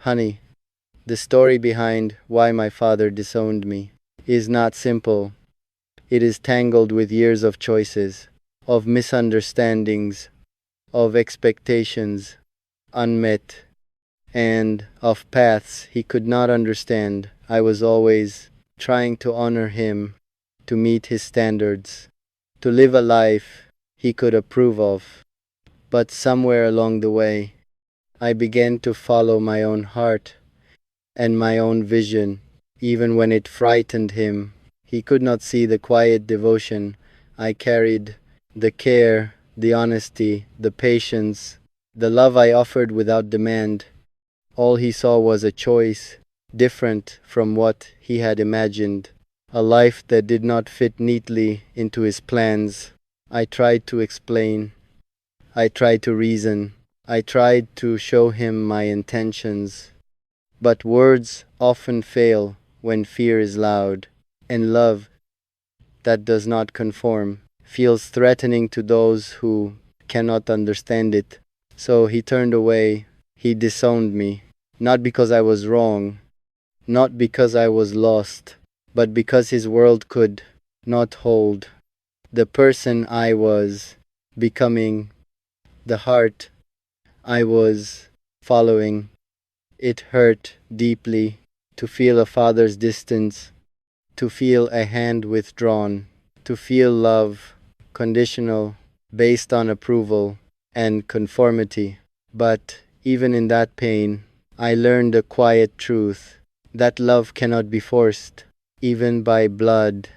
Honey, the story behind why my father disowned me is not simple. It is tangled with years of choices, of misunderstandings, of expectations unmet, and of paths he could not understand. I was always trying to honor him, to meet his standards, to live a life he could approve of. But somewhere along the way, I began to follow my own heart and my own vision, even when it frightened him. He could not see the quiet devotion I carried, the care, the honesty, the patience, the love I offered without demand. All he saw was a choice different from what he had imagined, a life that did not fit neatly into his plans. I tried to explain, I tried to reason, I tried to show him my intentions. But words often fail when fear is loud, and love that does not conform feels threatening to those who cannot understand it. So he turned away, he disowned me, not because I was wrong, not because I was lost, but because his world could not hold the person I was becoming, the heart I was following. It hurt deeply to feel a father's distance, to feel a hand withdrawn, to feel love conditional, based on approval and conformity. But even in that pain, I learned a quiet truth that love cannot be forced, even by blood,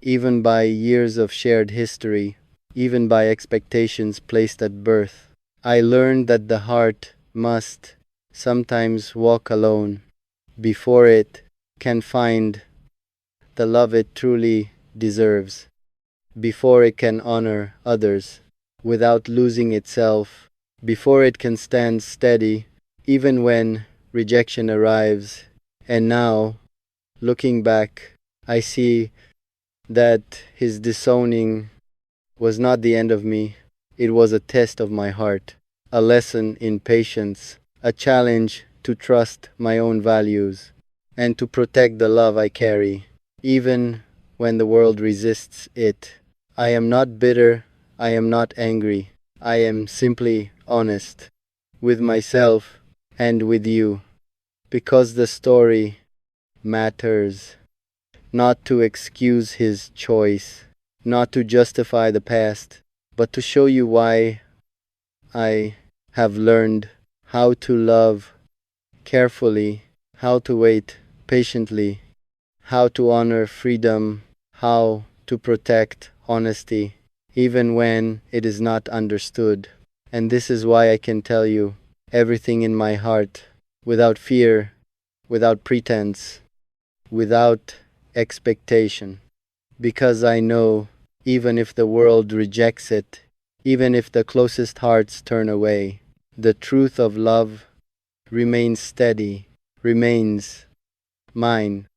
even by years of shared history, even by expectations placed at birth. I learned that the heart must sometimes walk alone before it can find the love it truly deserves, before it can honor others without losing itself, before it can stand steady even when rejection arrives. And now, looking back, I see that his disowning was not the end of me. It was a test of my heart, a lesson in patience, a challenge to trust my own values, and to protect the love I carry, even when the world resists it. I am not bitter, I am not angry, I am simply honest with myself and with you, because the story matters, not to excuse his choice, not to justify the past, but to show you why I have learned how to love carefully, how to wait patiently, how to honor freedom, how to protect honesty, even when it is not understood. And this is why I can tell you everything in my heart, without fear, without pretense, without expectation. Because I know, even if the world rejects it, even if the closest hearts turn away, the truth of love remains steady, remains mine,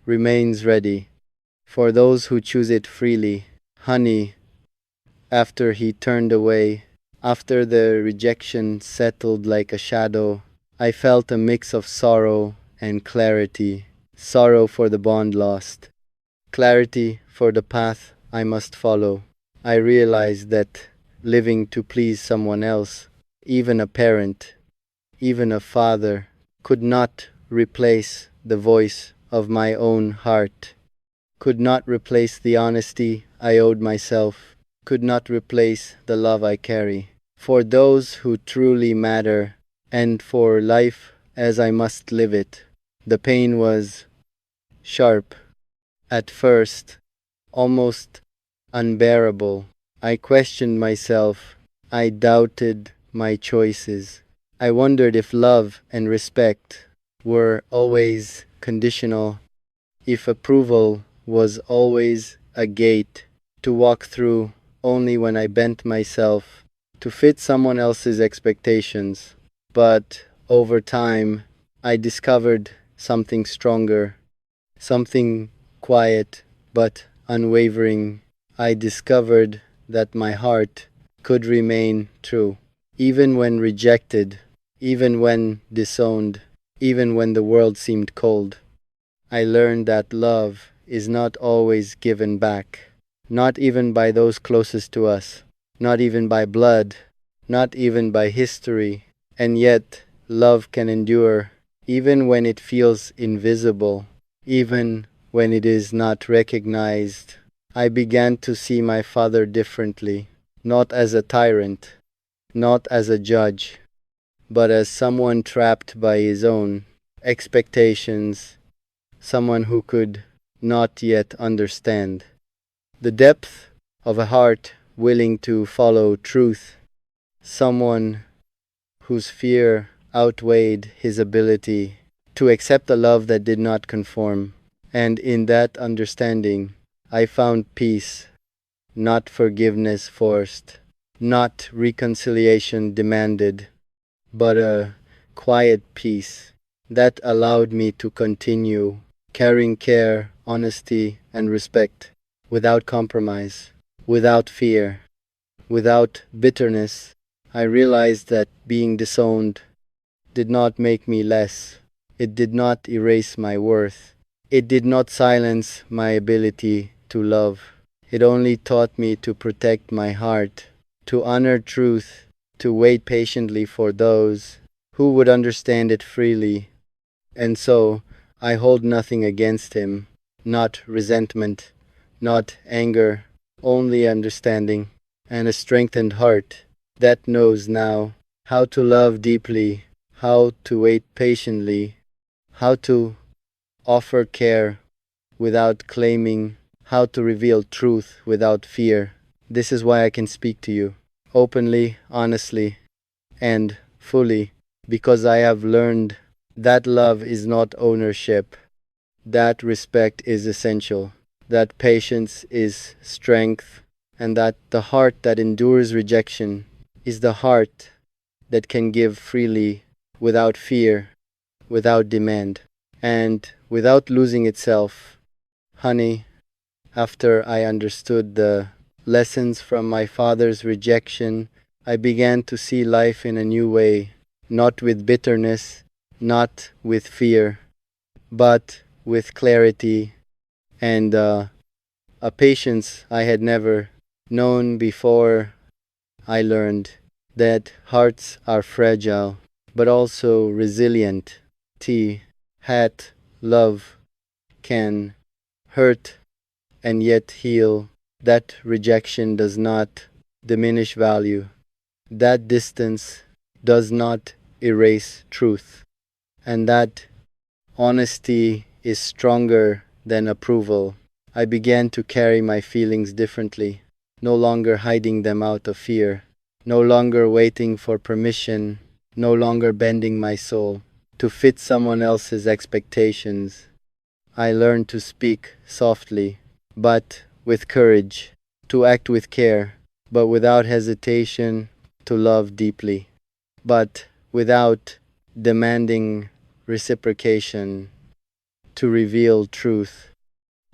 remains ready for those who choose it freely. Honey, after he turned away, after the rejection settled like a shadow, I felt a mix of sorrow and clarity. Sorrow for the bond lost, clarity for the path I must follow. I realized that living to please someone else, even a parent, even a father, could not replace the voice of my own heart, could not replace the honesty I owed myself, could not replace the love I carry for those who truly matter, and for life as I must live it. The pain was sharp at first, almost unbearable. I questioned myself. I doubted my choices. I wondered if love and respect were always conditional, if approval was always a gate to walk through only when I bent myself to fit someone else's expectations. But over time, I discovered something stronger, something quiet but unwavering. I discovered that my heart could remain true, even when rejected, even when disowned, even when the world seemed cold. I learned that love is not always given back, not even by those closest to us, not even by blood, not even by history, and yet love can endure even when it feels invisible, even when it is not recognized. I began to see my father differently, not as a tyrant, not as a judge, but as someone trapped by his own expectations, someone who could not yet understand the depth of a heart willing to follow truth, someone whose fear outweighed his ability to accept a love that did not conform. And in that understanding, I found peace, not forgiveness forced, not reconciliation demanded, but a quiet peace that allowed me to continue carrying care, honesty, and respect without compromise, without fear, without bitterness. I realized that being disowned did not make me less. It did not erase my worth. It did not silence my ability to love. It only taught me to protect my heart, to honor truth, to wait patiently for those who would understand it freely. And so, I hold nothing against him, not resentment, not anger, only understanding, and a strengthened heart that knows now how to love deeply, how to wait patiently, how to offer care without claiming, how to reveal truth without fear. This is why I can speak to you openly, honestly, and fully, because I have learned that love is not ownership, that respect is essential, that patience is strength, and that the heart that endures rejection is the heart that can give freely without fear, without demand, and without losing itself. Honey, after I understood the lessons from my father's rejection, I began to see life in a new way, not with bitterness, not with fear, but with clarity and a patience I had never known before. I learned that hearts are fragile, but also resilient. T, hat, love can hurt and yet heal. That rejection does not diminish value. That distance does not erase truth. And that honesty is stronger than approval. I began to carry my feelings differently, no longer hiding them out of fear, no longer waiting for permission, no longer bending my soul to fit someone else's expectations. I learned to speak softly, but with courage, to act with care, but without hesitation, to love deeply, but without demanding reciprocation, to reveal truth,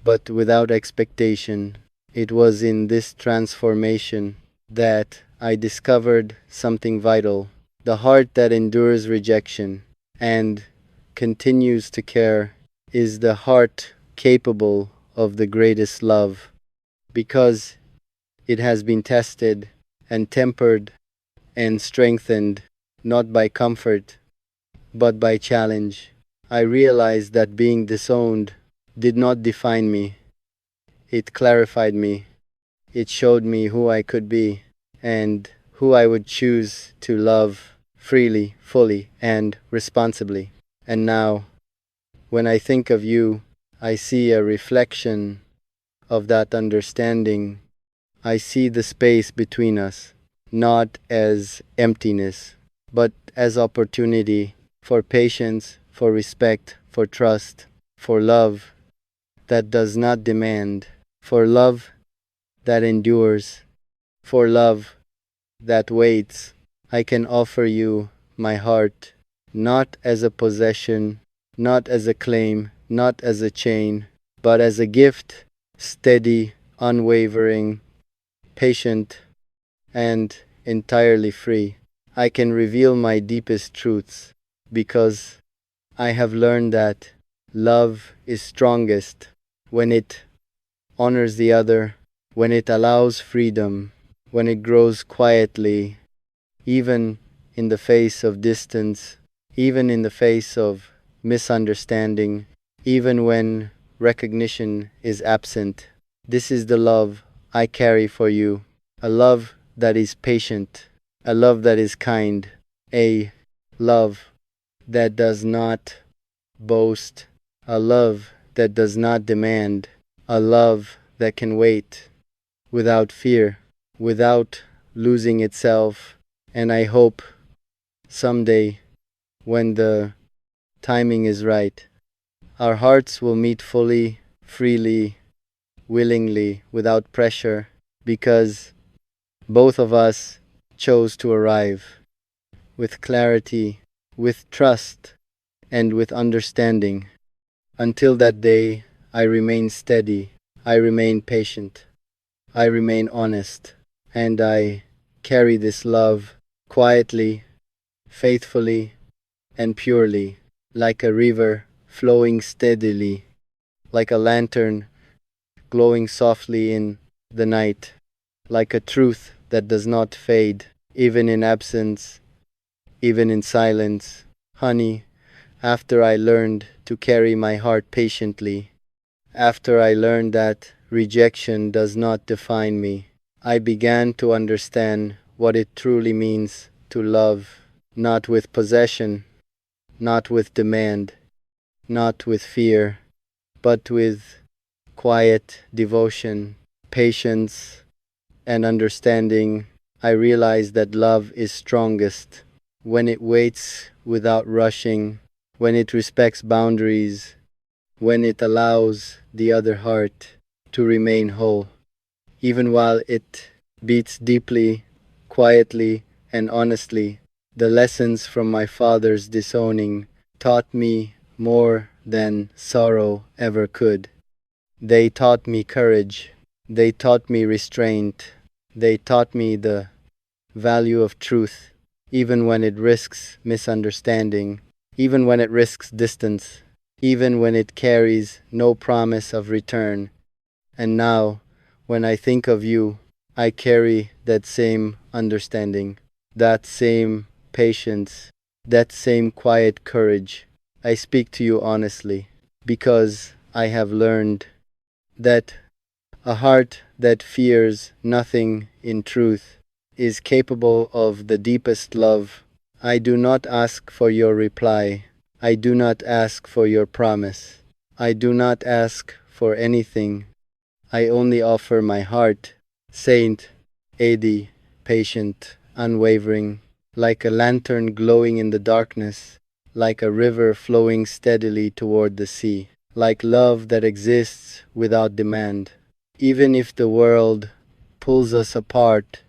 but without expectation. It was in this transformation that I discovered something vital. The heart that endures rejection and continues to care is the heart capable of the greatest love, because it has been tested and tempered and strengthened not by comfort but by challenge. I realized that being disowned did not define me. It clarified me. It showed me who I could be and who I would choose to love freely, fully, and responsibly. And now, when I think of you, I see a reflection of that understanding. I see the space between us, not as emptiness, but as opportunity for patience, for respect, for trust, for love that does not demand, for love that endures, for love that waits. I can offer you my heart, not as a possession, not as a claim, not as a chain, but as a gift, steady, unwavering, patient, and entirely free. I can reveal my deepest truths because I have learned that love is strongest when it honors the other, when it allows freedom, when it grows quietly, even in the face of distance, even in the face of misunderstanding, even when recognition is absent. This is the love I carry for you, a love that is patient, a love that is kind, a love that does not boast, a love that does not demand, a love that can wait without fear, without losing itself. And I hope someday, when the timing is right, our hearts will meet fully, freely, willingly, without pressure, because both of us chose to arrive with clarity, with trust, and with understanding. Until that day, I remain steady, I remain patient, I remain honest, and I carry this love quietly, faithfully, and purely, like a river flowing steadily, like a lantern glowing softly in the night, like a truth that does not fade, even in absence, even in silence. Honey, after I learned to carry my heart patiently, after I learned that rejection does not define me, I began to understand what it truly means to love, not with possession, not with demand, not with fear, but with quiet devotion, patience, and understanding. I realized that love is strongest when it waits without rushing, when it respects boundaries, when it allows the other heart to remain whole, even while it beats deeply, quietly, and honestly. The lessons from my father's disowning taught me more than sorrow ever could. They taught me courage. They taught me restraint. They taught me the value of truth, even when it risks misunderstanding, even when it risks distance, even when it carries no promise of return. And now, when I think of you, I carry that same understanding, that same patience, that same quiet courage. I speak to you honestly, because I have learned that a heart that fears nothing in truth is capable of the deepest love. I do not ask for your reply. I do not ask for your promise. I do not ask for anything. I only offer my heart, Saint, Adi, patient, unwavering, like a lantern glowing in the darkness, like a river flowing steadily toward the sea, like love that exists without demand. Even if the world pulls us apart,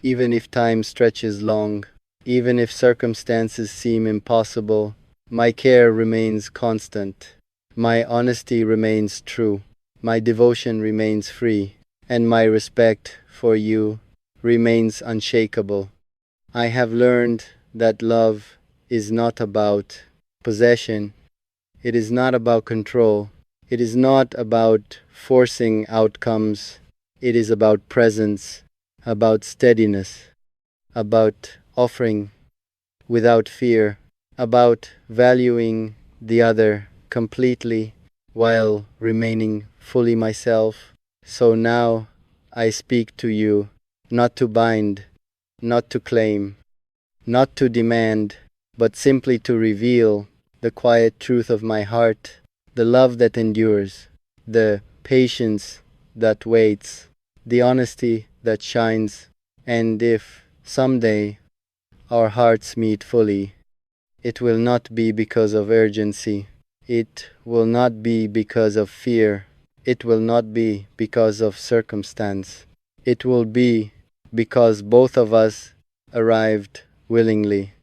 even if time stretches long, even if circumstances seem impossible, my care remains constant. My honesty remains true. My devotion remains free. And my respect for you remains unshakable. I have learned that love is not about possession. It is not about control. It is not about forcing outcomes. It is about presence, about steadiness, about offering without fear, about valuing the other completely while remaining fully myself. So now I speak to you, not to bind, not to claim, not to demand, but simply to reveal the quiet truth of my heart, the love that endures, the patience that waits, the honesty that shines. And if someday our hearts meet fully, it will not be because of urgency. It will not be because of fear. It will not be because of circumstance. It will be because both of us arrived willingly,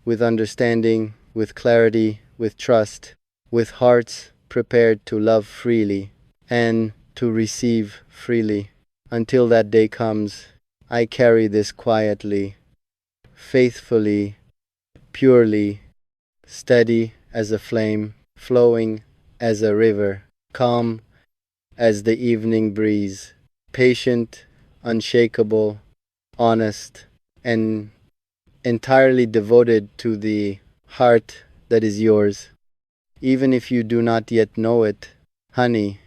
with understanding, with clarity, with trust, with hearts prepared to love freely and to receive freely. Until that day comes, I carry this quietly, faithfully, purely, steady, as a flame, flowing as a river, calm as the evening breeze, patient, unshakable, honest, and entirely devoted to the heart that is yours. Even if you do not yet know it, honey,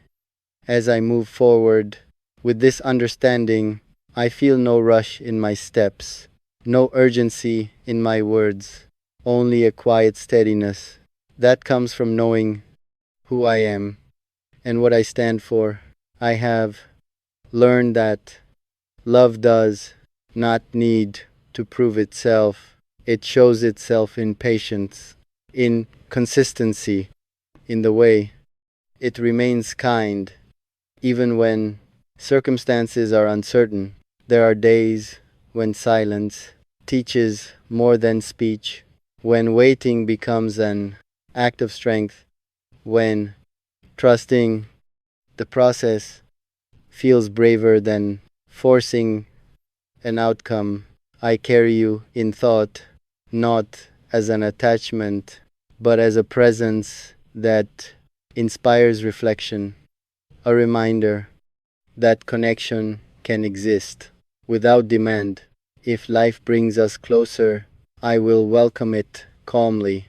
as I move forward with this understanding, I feel no rush in my steps, no urgency in my words, only a quiet steadiness that comes from knowing who I am and what I stand for. I have learned that love does not need to prove itself. It shows itself in patience, in consistency, in the way it remains kind, even when circumstances are uncertain. There are days when silence teaches more than speech, when waiting becomes an act of strength, when trusting the process feels braver than forcing an outcome. I carry you in thought, not as an attachment, but as a presence that inspires reflection, a reminder that connection can exist without demand. If life brings us closer, I will welcome it calmly,